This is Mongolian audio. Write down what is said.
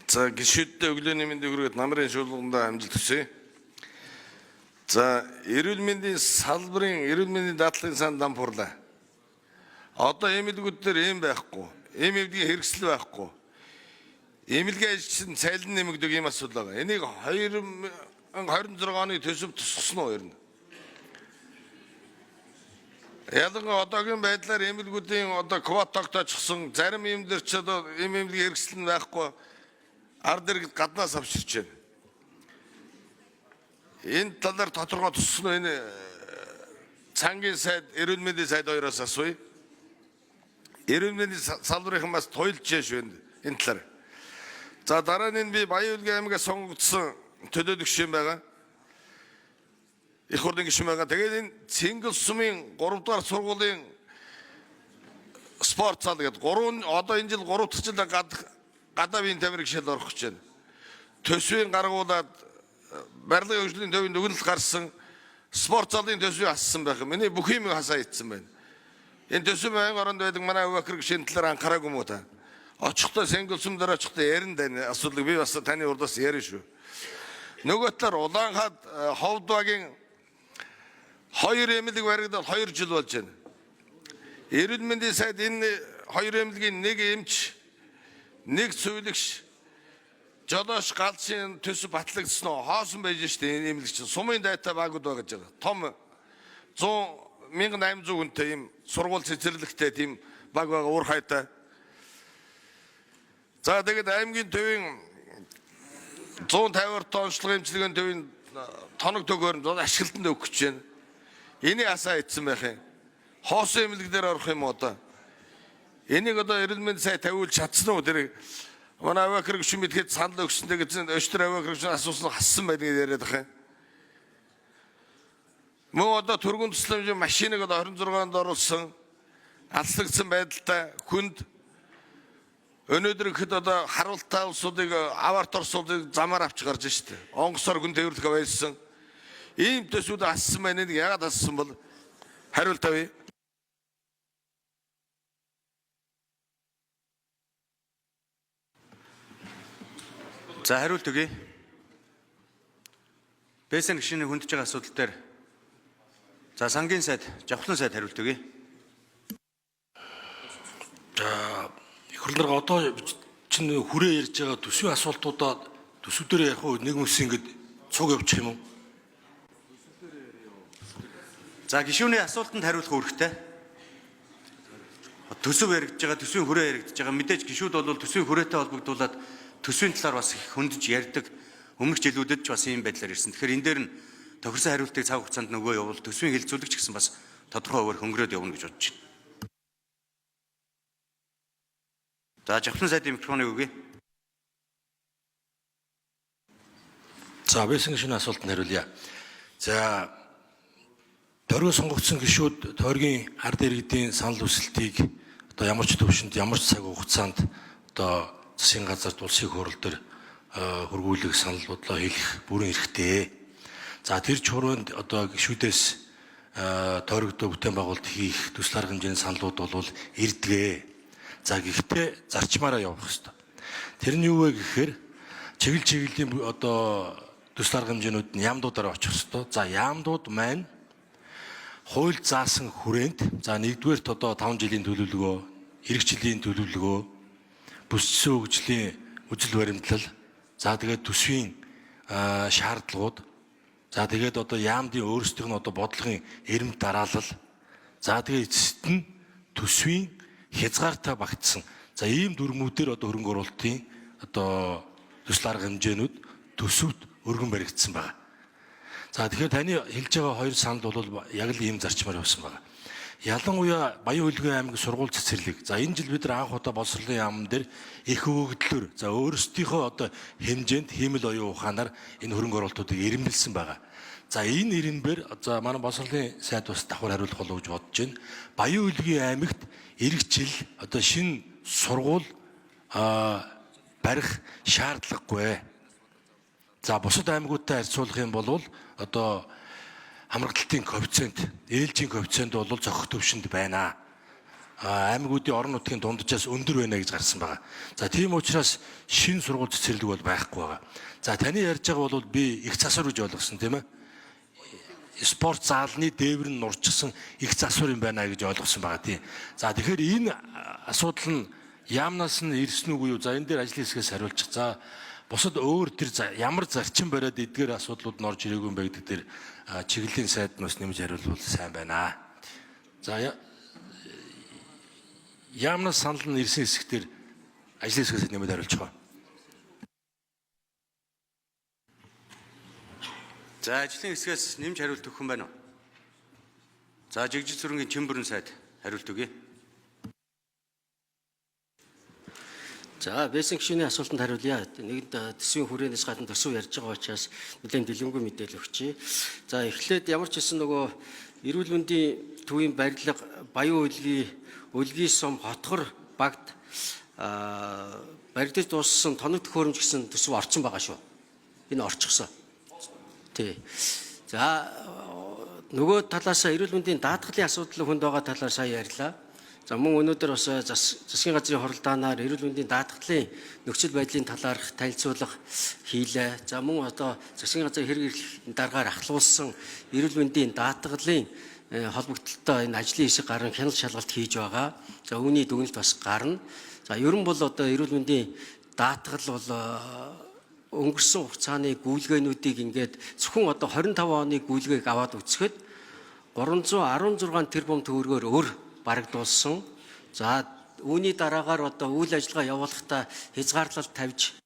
За гишүүдтэй өглөөний мэндийг хүргээд намрын шуулгандаа амжилт хүсье. За эрүүл мэндийн салбарын эрүүл мэндийн дадлагын сан дампуурлаа. Одоо эмнэлгүүд дээр юм байхгүй. Эмнэлгийн хэрэгсэл байхгүй. Эмнэлгийн ажилчин цайлан нэмэгдэг юм асуудал байгаа. Энийг 2026 оны төсөв тусгасан уу ер нь? Ялангуяа одоогийн байдлаар эмнэлгүүдийн одоо квот тогтоочсон зарим эмнэлэр ч одоо эмнэлгийн хэрэгсэл нь байхгүй ард иргэд гаднаас авчирч байна. Энэ талаар тодорхой туссан энэ цангийн сайд, эрүүл мэндийн сайд хоёроос асууя. Эрүүл мэндийн салбарын бас тойлж байна энэ талаар. За дараа нь би Баян-Улгийн аймагаас сонгогдсон төлөөлөгч юм байгаа. Их хурлын гишүүн байгаа. Тэгээд энэ Цэнгэл сумын 3 дугаар сургуулийн спорт зал гэдэг 3 одоо энэ жил 3 дахь жил гадаа биеийн тамирын гишэл орох гэж байна. Төсвийн гаргуулад барилгын хөгжлийн төвийн дүгнэлт гарсан спорт залын төсвийг ассан байх юм. Миний бүх юм хасаа ицсэн байна. Энэ төсөв байнг оронд байдаг манай Авакр гишийн талаар анхаараагүй мó та. Очихдоо Цэнгэл сум дээр очихдоо ярин тань асуудлыг би бас таны урдаас ярина шүү. Нөгөө талаар Улаанхад Ховдбагийн 2 эмнэлэг баригдаад 2 жил болж байна. Эрүүл мэндийн сайд энэ 2 эмнэлгийн нэг эмч, нэг цэвэрлэгч, жолооч галзын төсөв батлагдсан уу? Хоосон байж штэ энэ эмнэлэгч. Сумын дайтай багууд байгаа гэж байгаа. Том 100,800 хүнтэй ийм сургууль цэцэрлэгтэй тийм баг байгаа уур хайтай. За тэгээд аймгийн төвийн 150 орт онцлог эмчилгээний төвийн тоног төгөөрөнд ашиглалтанд өгөх гэж байна. Энийг асаа ицсэн байх юм. Хоосон эмнэлэг дээр орох юм одоо. Энийг одоо эрүүл мэндийн сайд тавиулж чадсан уу? Тэр манай Авакр гишүүн мэдгээд санал өгсөнтэй гэсэн өчтөр Авакр гишүүн асуусан хассан байдгийг яриад байгаа юм. Мөн одоо түргэн тусламжийн машиныг одоо 26-нд оруулсан алслагдсан байдалтай хүнд өнөөдөр ихэд одоо харуултаа улсуудыг аварт орсуудыг замаар авч гарч штэ. Онгоцоор хүн тээвэрлэх байсан. Ийм төсвүүд ассан байна. Энийг яагаад ассан бол хариулт авъя. За хариулт өгье. Бэсэн гишүүний хүндэж байгаа асуудал дээр за сангийн сайд, Жавхлан сайд хариулт өгье. За их хурлаар одоо чинь хүрээ ярьж байгаа төсвийн асуултуудаа төсөв дээр яг нэг мөс ингэж цуг явуучих юм уу? За гишүүний асуултанд хариулах үүрэгтэй. Төсөв яригдж байгаа, төсвийн хүрээ яригдж байгаа. Мэдээж гишүүд бол төсвийн хүрээтэй холбогдуулаад төсвийн талаар бас их хөндөж ярьдаг. Өмнөх жилүүдэд ч бас ийм байдлаар ирсэн. Тэгэхээр энэ дээр нь тохирсон хариултыг цаг хугацаанд нөгөө явуул төсвийн хилцүүлэгч гэсэн бас тодорхой хуваар хөнгөрөөд явна гэж бодож байна. За Жавхлан сайдын микрофоныг өгье. За бэсэн гишүүний асуултанд хариулъя. За тойрог сонгогдсон гишүүд тойргийн ард иргэдийн санал хүсэлтийг одоо ямар ч төвшөнд ямар ч цаг хугацаанд одоо засгийн газарт улсын хурал дээр хөргүүлэх санал бодлоо хэлэх бүрэн эрхтэй. За тэр чуруунд одоо гишүүдээс тойрогдоо бүтээн байгуулалт хийх төсөл арга хэмжээний саналуд бол эрдгээ. За гэхдээ зарчмаараа явах хэрэгтэй. Тэр нь юу вэ гэхээр чиглэлийн одоо төсөл арга хэмжээнүүд нь яамдуудаараа очих хэрэгтэй. За яамдууд маань хууль заасан хүрээнд за нэгдүгээрт одоо 5 жилийн төлөвлөгөө, эх жилийн төлөвлөгөө, бүсцэн хөгжлийн үжил баримтлал, за тэгээд төсвийн шаардлагууд, за тэгээд одоо яамдын өөрсдийнх нь одоо бодлогын эрэм дараалал, за тэгээд эцэст нь төсвийн хязгаартай багтсан. За ийм дүрмүүдээр одоо хөрөнгө оруулалтын одоо төсөл арга хэмжээнүүд төсөвт өргөн баригдсан байна. За тэгэхээр таны хэлж байгаа хоёр санал бол яг л ийм зарчмаар явсан байна. Ялангуяа Баян-Улгийн аймгийн сургууль цэцэрлэг. За энэ жил бид нар анх удаа боловсролын яамн дээр их өгөгдлөөр за өөрсдийнхөө одоо хэмжээнд хиймэл оюун ухаанаар энэ хөрөнгө оруулалтуудыг ирэмбэлсэн байна. За энэ ирэмбэр за манай боловсролын сайд бас давхар хариулах болов гэж бодож байна. Баян-Улгийн аймагт эх жил одоо шинэ сургууль барих шаардлагагүй. За бусад аймагуудтай харьцуулах юм бол одоо хамрагдалтын коэффициент, ээлжийн коэффициент бол зохих төвшөнд байна. аймагуудын орон нутгийн дунджаас өндөр байна гэж гарсан байгаа. За тийм учраас шинэ сургууль цэцэрлэг бол байхгүй байгаа. За таны ярьж байгаа бол би их засвар гэж ойлгосон тийм ээ. Спорт заалны дээвэр нь нурчсан их засвар юм байна гэж ойлгосон байгаа тийм. За тэгэхээр энэ асуудал нь яамнаас нь ирсэн үгүй юу? За энэ дээр ажлын хэсгээс хариулчих. За бусад өөр тэр ямар зарчим бариад эдгээр асуудлууд нь орж ирээгүй юм бэ гэдэг дээр чиглэлийн сайднаас нэмж хариулвал сайн байна. За яамнаас санал нь ирсэн хэсгээр ажлын хэсгээс нэмээд хариулчих. За ажлын хэсгээс нэмж хариулт өгөх юм байна уу? За Жигжил сүрэнгийн Чимбэрэн сайд хариулт өгье. За байсан гишүүний асуултанд хариулъя. Нэгд төсвийн хүрээнээс гадна төсөв ярьж байгаа учраас нэлээд дэлгэнгүй мэдээлэл өгчээ. За эхлээд ямар ч гэсэн нөгөө эрүүл мэндийн төвийн барилга, Баян Үлгийн сум хотгор багт баригдаж дууссан тоног төхөөрөмж гэсэн төсөв орсон байгаа шүү. Энэ орчихсон. Тий. За нөгөө талаасаа эрүүл мэндийн даатгалын асуудал хүнд байгаа талаар сая ярьлаа. За мөн өнөөдөр бас засгийн газрын хоролдооноор эрүүл мэндийн даатгалын нөхцөл байдлын талаарх танилцуулга хийлээ. За мөн одоо засгийн газрын хэрэг эрхлэлийн дараагаар ахлуулсан эрүүл мэндийн даатгалын холбогдлолтой энэ ажлын хэсэг гарan хяналт шалгалт хийж байгаа. За үүний дүгнэлт бас гарна. За ерөн бол одоо эрүүл мэндийн даатгал бол өнгөрсөн хугацааны гүйлгээнүүдийг ингээд зөвхөн одоо 25 оны гүйлгээг аваад үзэхэд 316 тэрбум төгрөгөөр өр барагдуулсан. За үүний дараагаар одоо үйл ажиллагаа явуулахдаа хязгаарлалт тавьж